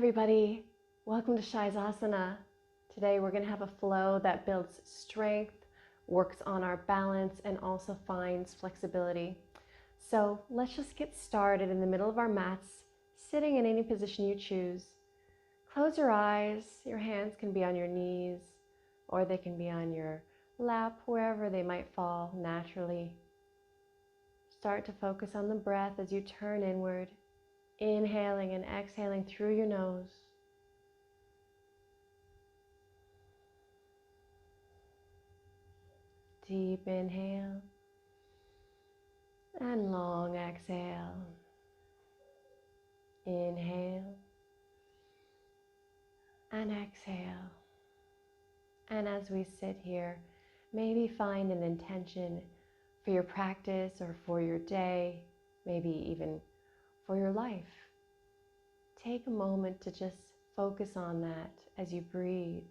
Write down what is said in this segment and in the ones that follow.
everybody, welcome to Shizasana. Today we're going to have a flow that builds strength, works on our balance, and also finds flexibility. So let's just get started in the middle of our mats, sitting in any position you choose. Close your eyes. Your hands can be on your knees or they can be on your lap, wherever they might fall naturally. Start to focus on the breath as you turn inward. Inhaling and exhaling through your nose. Deep inhale and long exhale. Inhale and exhale. And as we sit here, maybe find an intention for your practice or for your day, maybe even for your life. Take a moment to just focus on that as you breathe.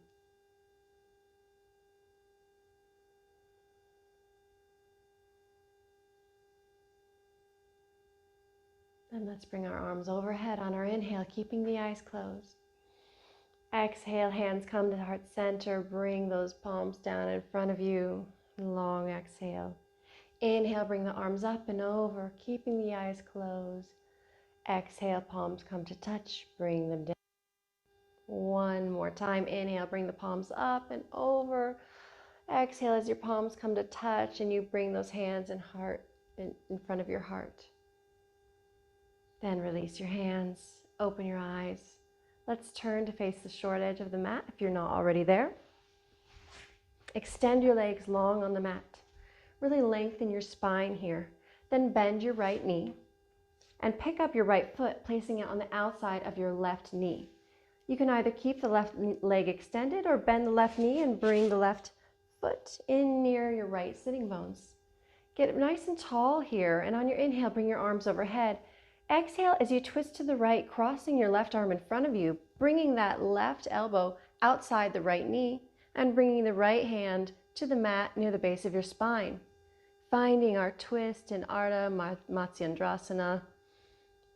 And let's bring our arms overhead on our inhale, keeping the eyes closed. Exhale, hands come to heart center. Bring those palms down in front of you. Long exhale. Inhale, bring the arms up and over, keeping the eyes closed. Exhale, palms come to touch. Bring them down. One more time. Inhale, bring the palms up and over. Exhale as your palms come to touch and you bring those hands and heart in front of your heart. Then release your hands, open your eyes. Let's turn to face the short edge of the mat if you're not already there. Extend your legs long on the mat. Really lengthen your spine here. Then bend your right knee and pick up your right foot, placing it on the outside of your left knee. You can either keep the left leg extended or bend the left knee and bring the left foot in near your right sitting bones. Get nice and tall here, and on your inhale, bring your arms overhead. Exhale as you twist to the right, crossing your left arm in front of you, bringing that left elbow outside the right knee and bringing the right hand to the mat near the base of your spine. Finding our twist in Ardha Matsyendrasana.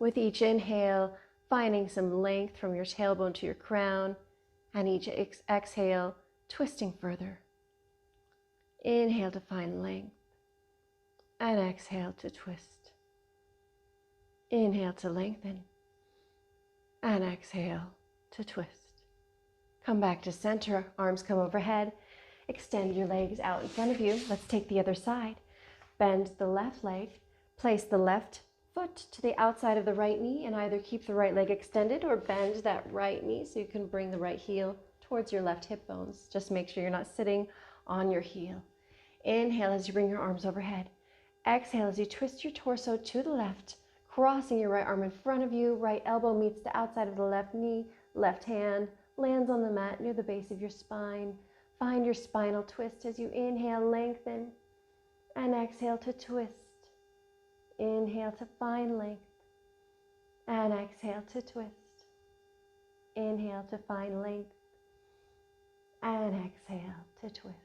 With each inhale, finding some length from your tailbone to your crown, and each exhale, twisting further. Inhale to find length, and exhale to twist. Inhale to lengthen, and exhale to twist. Come back to center, arms come overhead. Extend your legs out in front of you. Let's take the other side. Bend the left leg, place the left foot to the outside of the right knee and either keep the right leg extended or bend that right knee so you can bring the right heel towards your left hip bones. Just make sure you're not sitting on your heel. Inhale as you bring your arms overhead. Exhale as you twist your torso to the left, crossing your right arm in front of you. Right elbow meets the outside of the left knee. Left hand lands on the mat near the base of your spine. Find your spinal twist as you inhale, lengthen, and exhale to twist. Inhale to find length, and exhale to twist. Inhale to find length, and exhale to twist.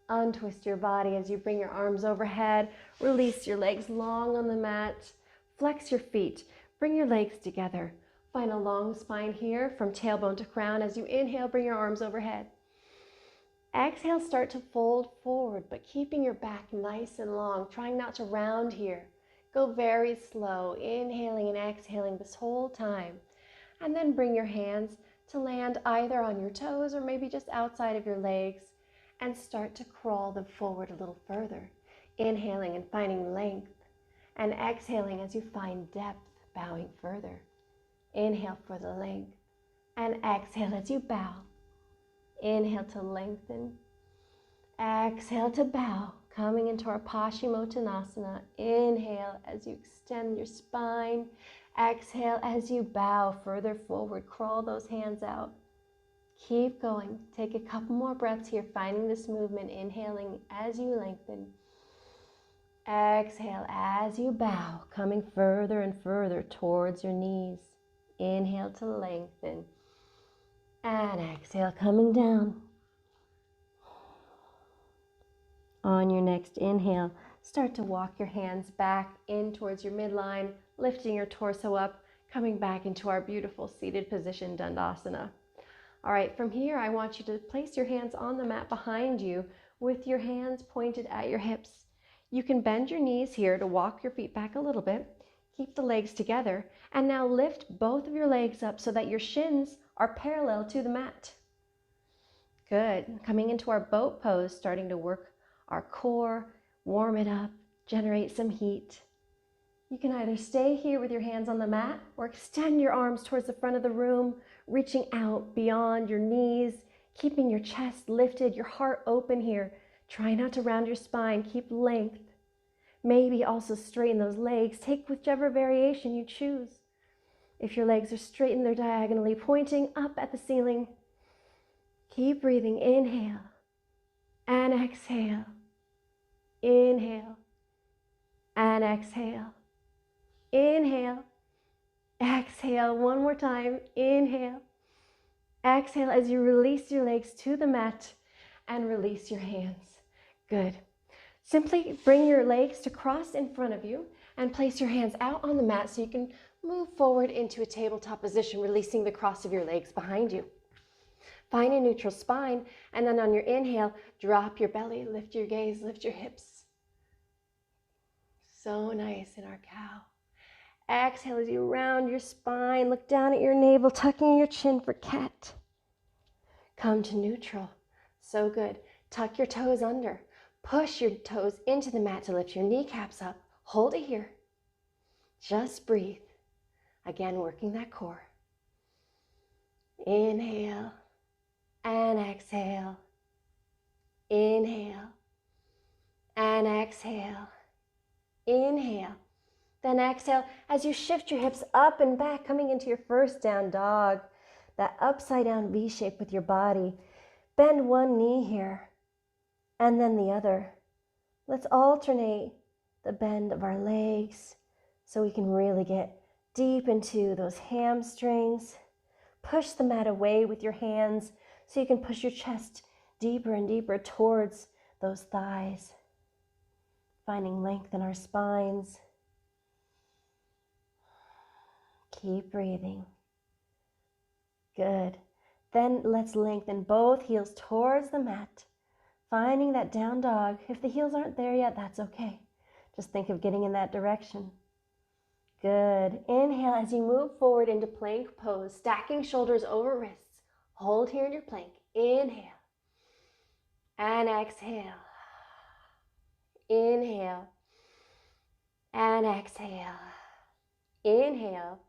Untwist your body as you bring your arms overhead. Release your legs long on the mat. Flex your feet. Bring your legs together. Find a long spine here from tailbone to crown. As you inhale, bring your arms overhead. Exhale, start to fold forward, but keeping your back nice and long, trying not to round here. Go very slow, inhaling and exhaling this whole time. And then bring your hands to land either on your toes or maybe just outside of your legs and start to crawl them forward a little further. Inhaling and finding length and exhaling as you find depth, bowing further. Inhale for the length and exhale as you bow. Inhale to lengthen, exhale to bow, coming into our Paschimottanasana. Inhale as you extend your spine, exhale as you bow further forward, crawl those hands out. Keep going, take a couple more breaths here, finding this movement, inhaling as you lengthen. Exhale as you bow, coming further and further towards your knees. Inhale to lengthen. And exhale, coming down. On your next inhale, start to walk your hands back in towards your midline, lifting your torso up, Coming back into our beautiful seated position, Dandasana. All right, from here, I want you to place your hands on the mat behind you with your hands pointed at your hips. You can bend your knees here to walk your feet back a little bit. Keep the legs together, and now lift both of your legs up so that your shins are parallel to the mat. Good. Coming into our boat pose, starting to work our core, warm it up, generate some heat. You can either stay here with your hands on the mat or extend your arms towards the front of the room, reaching out beyond your knees, keeping your chest lifted, your heart open here. Try not to round your spine, keep length. Maybe also straighten those legs. Take whichever variation you choose. If your legs are straightened, they're diagonally pointing up at the ceiling. Keep breathing. Inhale and exhale. Inhale and exhale. Inhale, exhale. One more time. Inhale, exhale as you release your legs to the mat and release your hands. Good. Simply bring your legs to cross in front of you and place your hands out on the mat so you can move forward into a tabletop position, releasing the cross of your legs behind you. Find a neutral spine, and then on your inhale, drop your belly, lift your gaze, lift your hips. So nice in our cow. Exhale as you round your spine, look down at your navel, tucking your chin for cat. Come to neutral. So good. Tuck your toes under. Push your toes into the mat to lift your kneecaps up. Hold it here. Just breathe. Again, working that core. Inhale and exhale. Inhale and exhale. Inhale. Then exhale as you shift your hips up and back, coming into your first down dog. That upside down V shape with your body. Bend one knee here and then the other. Let's alternate the bend of our legs so we can really get deep into those hamstrings. Push the mat away with your hands so you can push your chest deeper and deeper towards those thighs. Finding length in our spines. Keep breathing. Good. Then let's lengthen both heels towards the mat. Finding that down dog. If the heels aren't there yet, that's okay. Just think of getting in that direction. Good. Inhale as you move forward into plank pose, stacking shoulders over wrists. Hold here in your plank. Inhale and exhale. Inhale and exhale. Inhale.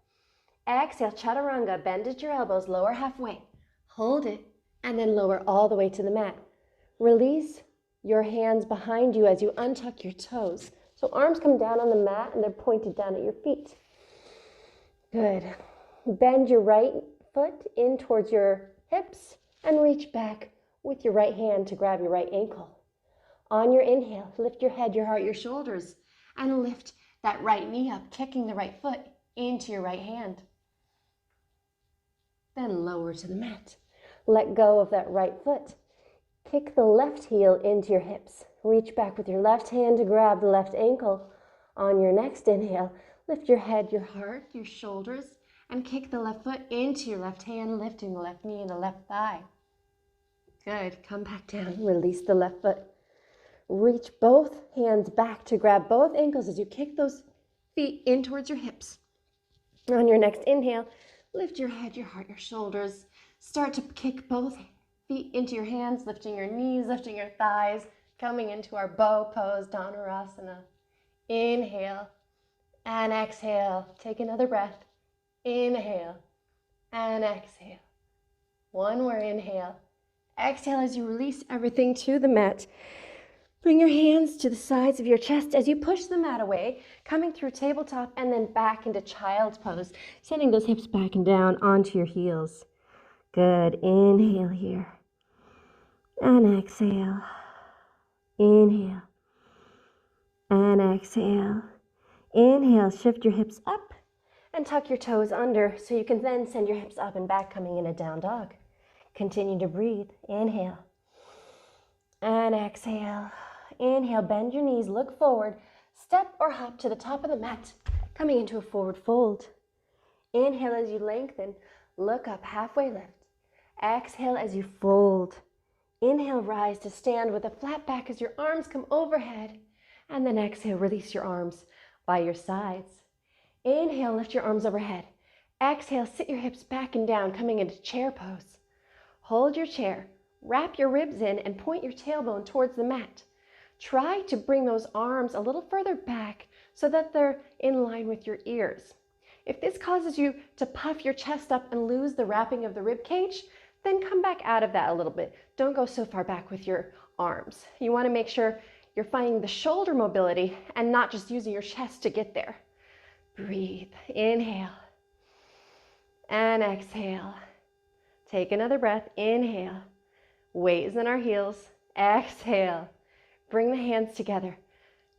Exhale, chaturanga. Bend at your elbows, lower halfway. Hold it, and then lower all the way to the mat. Release your hands behind you as you untuck your toes. So arms come down on the mat and they're pointed down at your feet. Good. Bend your right foot in towards your hips and reach back with your right hand to grab your right ankle. On your inhale, lift your head, your heart, your shoulders, and lift that right knee up, kicking the right foot into your right hand. Then lower to the mat. Let go of that right foot. Kick the left heel into your hips. Reach back with your left hand to grab the left ankle. On your next inhale, lift your head, your heart, your shoulders, and kick the left foot into your left hand, lifting the left knee and the left thigh. Good. Come back down. Release the left foot. Reach both hands back to grab both ankles as you kick those feet in towards your hips. On your next inhale, lift your head, your heart, your shoulders. Start to kick both feet into your hands, lifting your knees, lifting your thighs, coming into our bow pose, Dhanurasana. Inhale and exhale. Take another breath. Inhale and exhale. One more inhale. Exhale as you release everything to the mat. Bring your hands to the sides of your chest as you push the mat away, coming through tabletop and then back into child's pose, sending those hips back and down onto your heels. Good. Inhale here. And exhale. Inhale. And exhale. Inhale. Shift your hips up and tuck your toes under so you can then send your hips up and back, coming in a down dog. Continue to breathe. Inhale. And exhale. Inhale, bend your knees, look forward, step or hop to the top of the mat, coming into a forward fold. Inhale as you lengthen, look up, halfway lift. Exhale as you fold. Inhale, rise to stand with a flat back as your arms come overhead. And then exhale, release your arms by your sides. Inhale, lift your arms overhead. Exhale, sit your hips back and down, coming into chair pose. Hold your chair, wrap your ribs in, and point your tailbone towards the mat. Try to bring those arms a little further back so that they're in line with your ears. If this causes you to puff your chest up and lose the wrapping of the rib cage, then come back out of that a little bit. Don't go so far back with your arms. You want to make sure you're finding the shoulder mobility and not just using your chest to get there. Breathe. Inhale. And exhale. Take another breath. Inhale. Weight is in our heels. Exhale. Bring the hands together.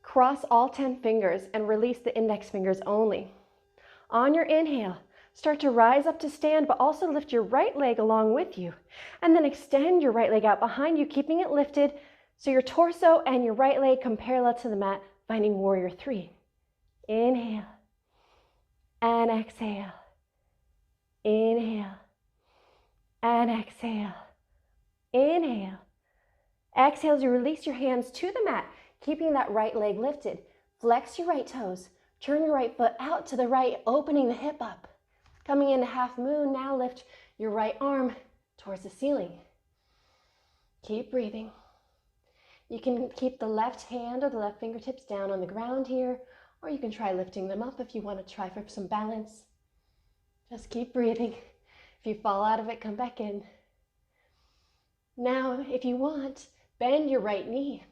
Cross all 10 fingers and release the index fingers only. On your inhale, start to rise up to stand, but also lift your right leg along with you. And then extend your right leg out behind you, keeping it lifted so your torso and your right leg come parallel to the mat, finding warrior 3. Inhale and exhale. Inhale and exhale. Inhale. Exhale as you release your hands to the mat, keeping that right leg lifted. Flex your right toes. Turn your right foot out to the right, opening the hip up. Coming into half moon, now lift your right arm towards the ceiling. Keep breathing. You can keep the left hand or the left fingertips down on the ground here, or you can try lifting them up if you want to try for some balance. Just keep breathing. If you fall out of it, come back in. Now, if you want, bend your right knee.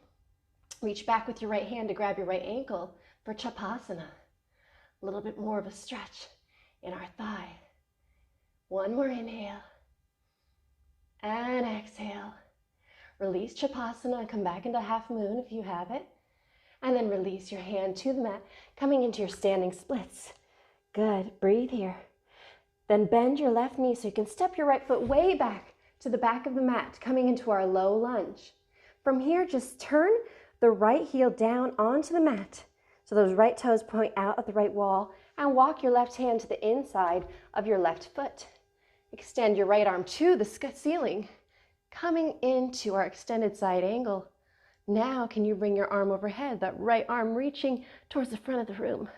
Reach back with your right hand to grab your right ankle for Chapasana. A little bit more of a stretch in our thigh. One more inhale and exhale. Release Chapasana and come back into half moon if you have it. And then release your hand to the mat, coming into your standing splits. Good, breathe here. Then bend your left knee so you can step your right foot way back to the back of the mat, coming into our low lunge. From here, just turn the right heel down onto the mat. So those right toes point out at the right wall, and walk your left hand to the inside of your left foot. Extend your right arm to the ceiling, coming into our extended side angle. Now, can you bring your arm overhead, that right arm reaching towards the front of the room?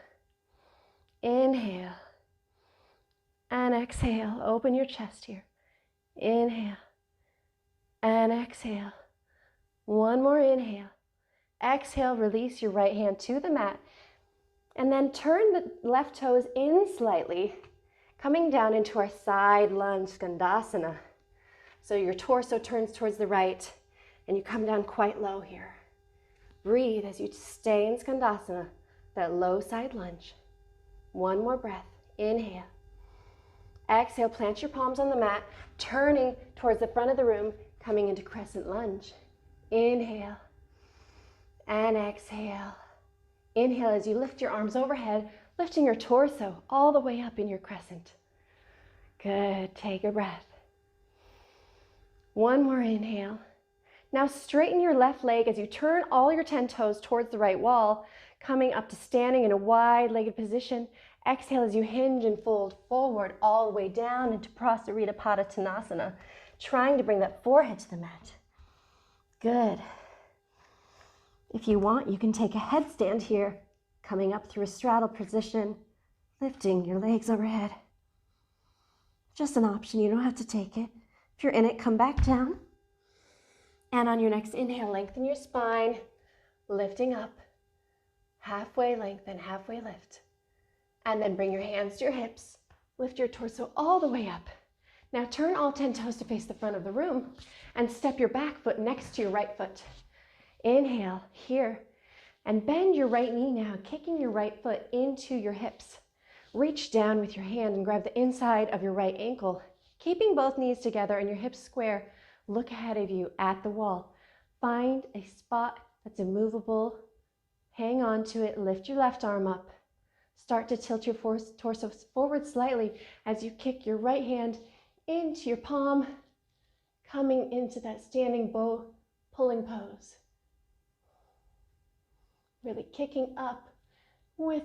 Inhale and exhale. Open your chest here. Inhale and exhale. One more inhale. Exhale, release your right hand to the mat. And then turn the left toes in slightly, coming down into our side lunge Skandasana. So your torso turns towards the right, and you come down quite low here. Breathe as you stay in Skandasana, that low side lunge. One more breath. Inhale. Exhale, plant your palms on the mat, turning towards the front of the room, coming into crescent lunge. Inhale and exhale. Inhale as you lift your arms overhead, lifting your torso all the way up in your crescent. Good, take a breath. One more inhale. Now straighten your left leg as you turn all your 10 toes towards the right wall, coming up to standing in a wide-legged position. Exhale as you hinge and fold forward all the way down into Prasarita Padottanasana, trying to bring that forehead to the mat. Good. If you want, you can take a headstand here, coming up through a straddle position, lifting your legs overhead. Just an option, you don't have to take it. If you're in it, come back down. And on your next inhale, lengthen your spine, lifting up. Halfway lengthen, halfway lift. And then bring your hands to your hips, lift your torso all the way up. Now turn all 10 toes to face the front of the room and step your back foot next to your right foot. Inhale here and bend your right knee now, kicking your right foot into your hips. Reach down with your hand and grab the inside of your right ankle, keeping both knees together and your hips square. Look ahead of you at the wall. Find a spot that's immovable. Hang on to it, lift your left arm up. Start to tilt your torso forward slightly as you kick your right hand into your palm, coming into that standing bow pulling pose. Really kicking up with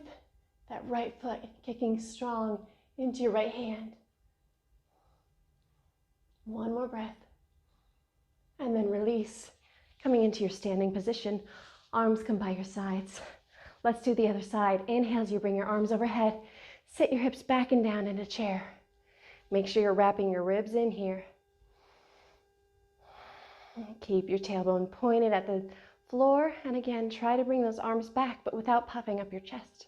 that right foot, kicking strong into your right hand. One more breath. And then release, coming into your standing position. Arms come by your sides. Let's do the other side. Inhale as you bring your arms overhead. Sit your hips back and down in a chair. Make sure you're wrapping your ribs in here. Keep your tailbone pointed at the floor. And again, try to bring those arms back, but without puffing up your chest.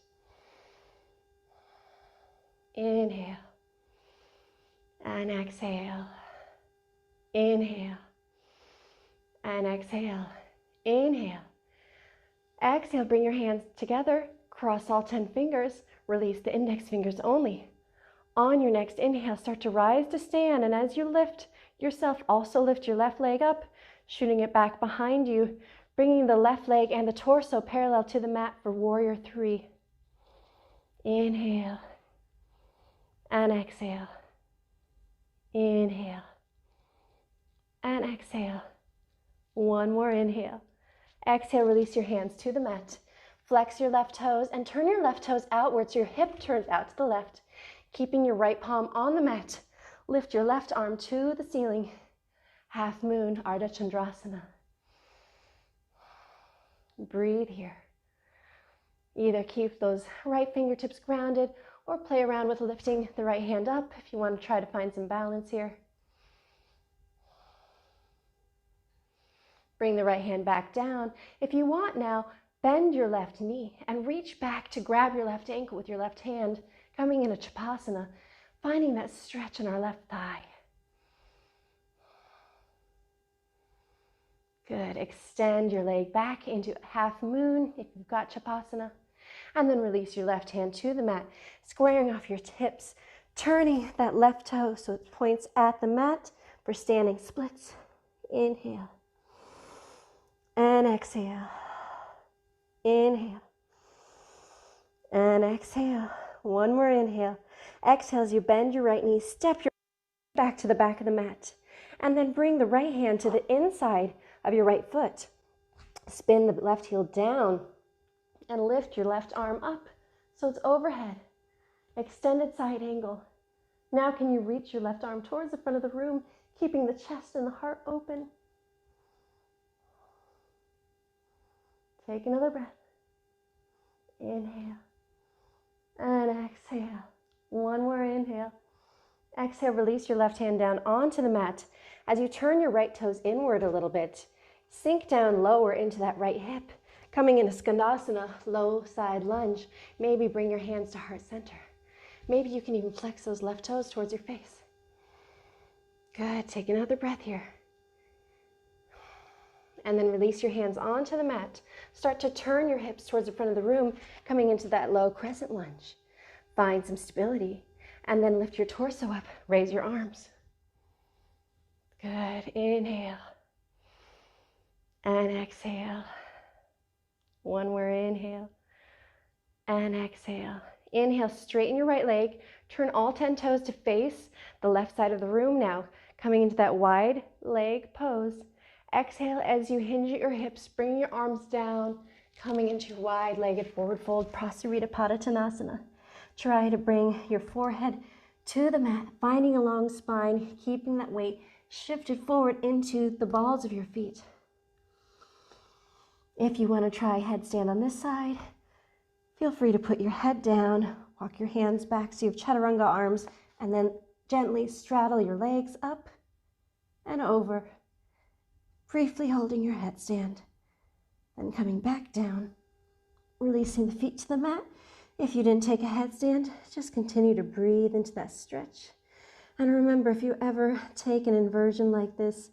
Inhale. And exhale. Inhale. And exhale. Inhale. Exhale, bring your hands together. Cross all 10 fingers. Release the index fingers only. On your next inhale, start to rise to stand. And as you lift yourself, also lift your left leg up, shooting it back behind you, bringing the left leg and the torso parallel to the mat for warrior 3. Inhale. And exhale. Inhale. And exhale. One more inhale. Exhale, release your hands to the mat. Flex your left toes and turn your left toes outwards so your hip turns out to the left. Keeping your right palm on the mat. Lift your left arm to the ceiling. Half moon, Ardha Chandrasana. Breathe here. Either keep those right fingertips grounded or play around with lifting the right hand up if you want to try to find some balance here. Bring the right hand back down. If you want now, bend your left knee and reach back to grab your left ankle with your left hand, coming in a Chapasana, finding that stretch in our left thigh. Good. Extend your leg back into half moon if you've got Chapasana. And then release your left hand to the mat, squaring off your hips, turning that left toe so it points at the mat for standing splits. Inhale. And exhale. Inhale. And exhale. One more inhale. Exhale as you bend your right knee, step your back to the back of the mat. And then bring the right hand to the inside of your right foot. Spin the left heel down and lift your left arm up so it's overhead. Extended side angle. Now can you reach your left arm towards the front of the room, keeping the chest and the heart open? Take another breath. Inhale. And exhale. One more inhale. Exhale, release your left hand down onto the mat. As you turn your right toes inward a little bit, sink down lower into that right hip. Coming into Skandasana, low side lunge. Maybe bring your hands to heart center. Maybe you can even flex those left toes towards your face. Good, take another breath here. And then release your hands onto the mat. Start to turn your hips towards the front of the room, coming into that low crescent lunge. Find some stability, and then lift your torso up, raise your arms. Good, inhale. And exhale. One more inhale. And exhale. Inhale, straighten your right leg. Turn all 10 toes to face the left side of the room now. Coming into that wide leg pose. Exhale as you hinge at your hips, bring your arms down, coming into your wide-legged forward fold, Prasarita Padottanasana. Try to bring your forehead to the mat, finding a long spine, keeping that weight shifted forward into the balls of your feet. If you want to try headstand on this side, feel free to put your head down, walk your hands back so you have chaturanga arms, and then gently straddle your legs up and over, briefly holding your headstand, then coming back down, releasing the feet to the mat. If you didn't take a headstand, just continue to breathe into that stretch. And remember, if you ever take an inversion like this,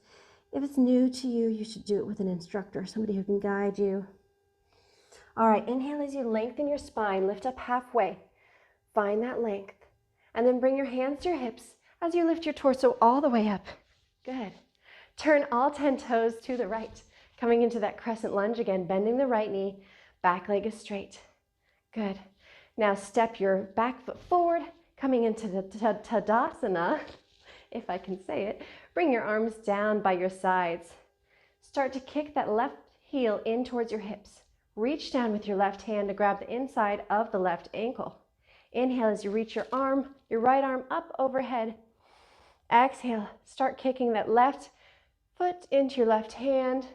if it's new to you, you should do it with an instructor, somebody who can guide you. All right, inhale as you lengthen your spine, lift up halfway, find that length, and then bring your hands to your hips as you lift your torso all the way up. Good. Turn all 10 toes to the right, coming into that crescent lunge again, bending the right knee, back leg is straight. Good. Now step your back foot forward, coming into the Tadasana, if I can say it. Bring your arms down by your sides. Start to kick that left heel in towards your hips. Reach down with your left hand to grab the inside of the left ankle. Inhale as you reach your right arm up overhead. Exhale, start kicking that left foot into your left hand,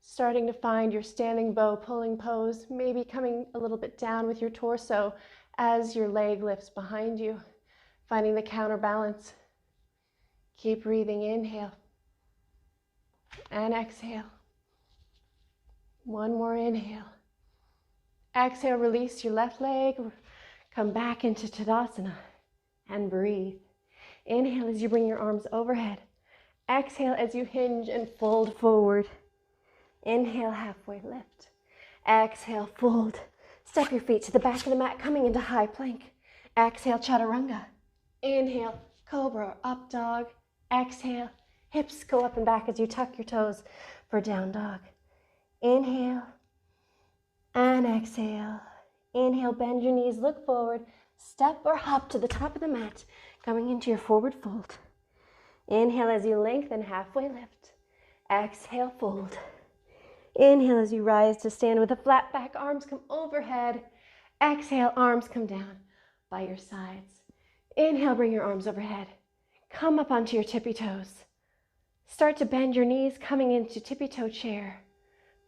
starting to find your standing bow pulling pose, maybe coming a little bit down with your torso as your leg lifts behind you, finding the counterbalance. Keep breathing, inhale and exhale. One more inhale. Exhale, release your left leg, come back into Tadasana and breathe. Inhale as you bring your arms overhead. Exhale as you hinge and fold forward. Inhale, halfway lift. Exhale, fold. Step your feet to the back of the mat, coming into high plank. Exhale, chaturanga. Inhale, cobra or up dog. Exhale, hips go up and back as you tuck your toes for down dog. Inhale and exhale. Inhale, bend your knees, look forward. Step or hop to the top of the mat, coming into your forward fold. Inhale as you lengthen, halfway lift. Exhale, fold. Inhale as you rise to stand with a flat back, arms come overhead. Exhale, arms come down by your sides. Inhale, bring your arms overhead. Come up onto your tippy toes. Start to bend your knees, coming into tippy toe chair.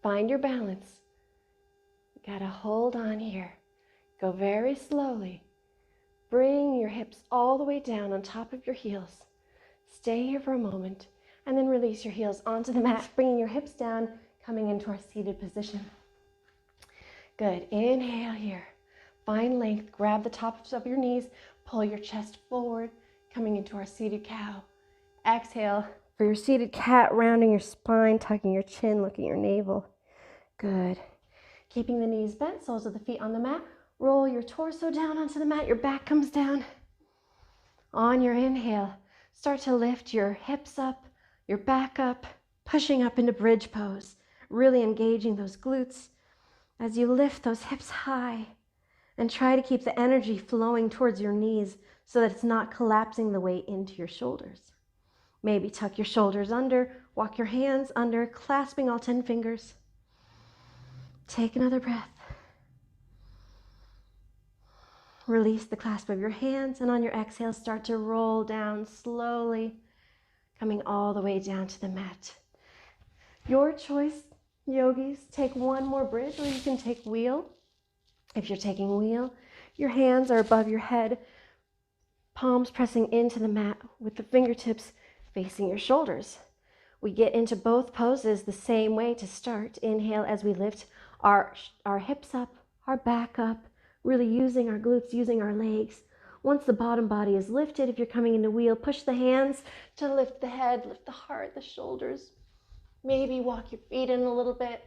Find your balance. You gotta hold on here. Go very slowly. Bring your hips all the way down on top of your heels. Stay here for a moment, and then release your heels onto the mat, bringing your hips down, coming into our seated position. Good. Inhale here. Find length. Grab the tops of your knees. Pull your chest forward, coming into our seated cow. Exhale for your seated cat, rounding your spine, tucking your chin, looking at your navel. Good. Keeping the knees bent, soles of the feet on the mat. Roll your torso down onto the mat. Your back comes down. On your inhale, start to lift your hips up, your back up, pushing up into bridge pose, really engaging those glutes as you lift those hips high, and try to keep the energy flowing towards your knees so that it's not collapsing the weight into your shoulders. Maybe tuck your shoulders under, walk your hands under, clasping all 10 fingers. Take another breath. Release the clasp of your hands, and on your exhale, start to roll down slowly, coming all the way down to the mat. Your choice, yogis. Take one more bridge, or you can take wheel. If you're taking wheel, your hands are above your head, palms pressing into the mat with the fingertips facing your shoulders. We get into both poses the same way to start. Inhale as we lift our hips up, our back up, really using our glutes, using our legs. Once the bottom body is lifted, if you're coming into wheel, push the hands to lift the head, lift the heart, the shoulders. Maybe walk your feet in a little bit,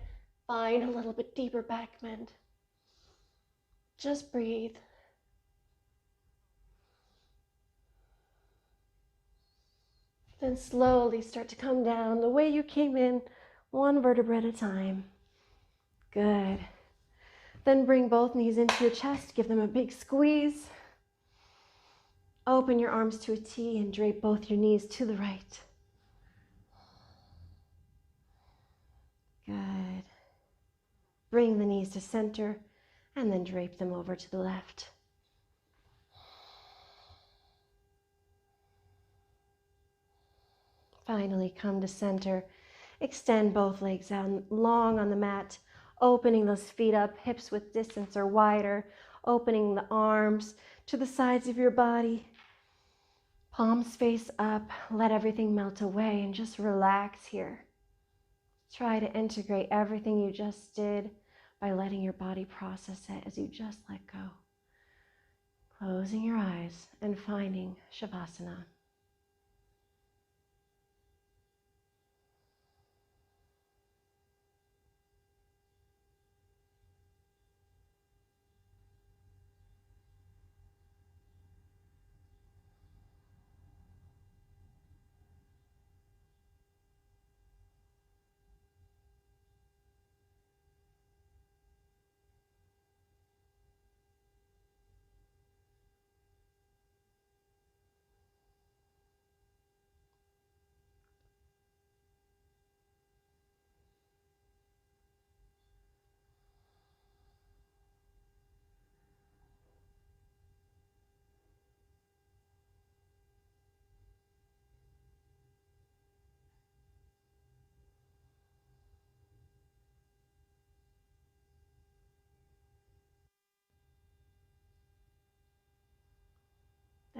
find a little bit deeper back bend. Just breathe. Then slowly start to come down the way you came in, one vertebra at a time. Good. Then bring both knees into your chest, give them a big squeeze. Open your arms to a T and drape both your knees to the right. Good. Bring the knees to center and then drape them over to the left. Finally, come to center. Extend both legs out long on the mat, opening those feet up, hips width distance or wider, opening the arms to the sides of your body. Palms face up, let everything melt away and just relax here. Try to integrate everything you just did by letting your body process it as you just let go. Closing your eyes and finding Shavasana.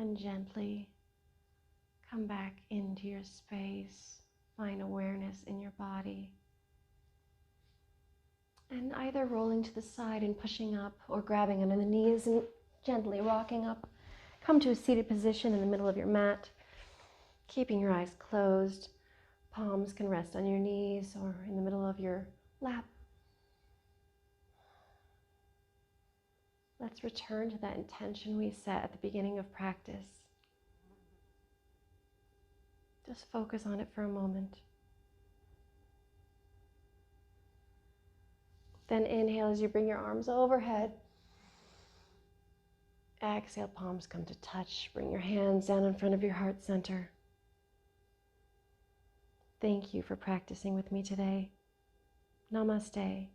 and gently come back into your space. Find awareness in your body. And either rolling to the side and pushing up, or grabbing under the knees and gently rocking up. Come to a seated position in the middle of your mat, keeping your eyes closed. Palms can rest on your knees or in the middle of your lap. Let's return to that intention we set at the beginning of practice. Just focus on it for a moment. Then inhale as you bring your arms overhead. Exhale, palms come to touch. Bring your hands down in front of your heart center. Thank you for practicing with me today. Namaste.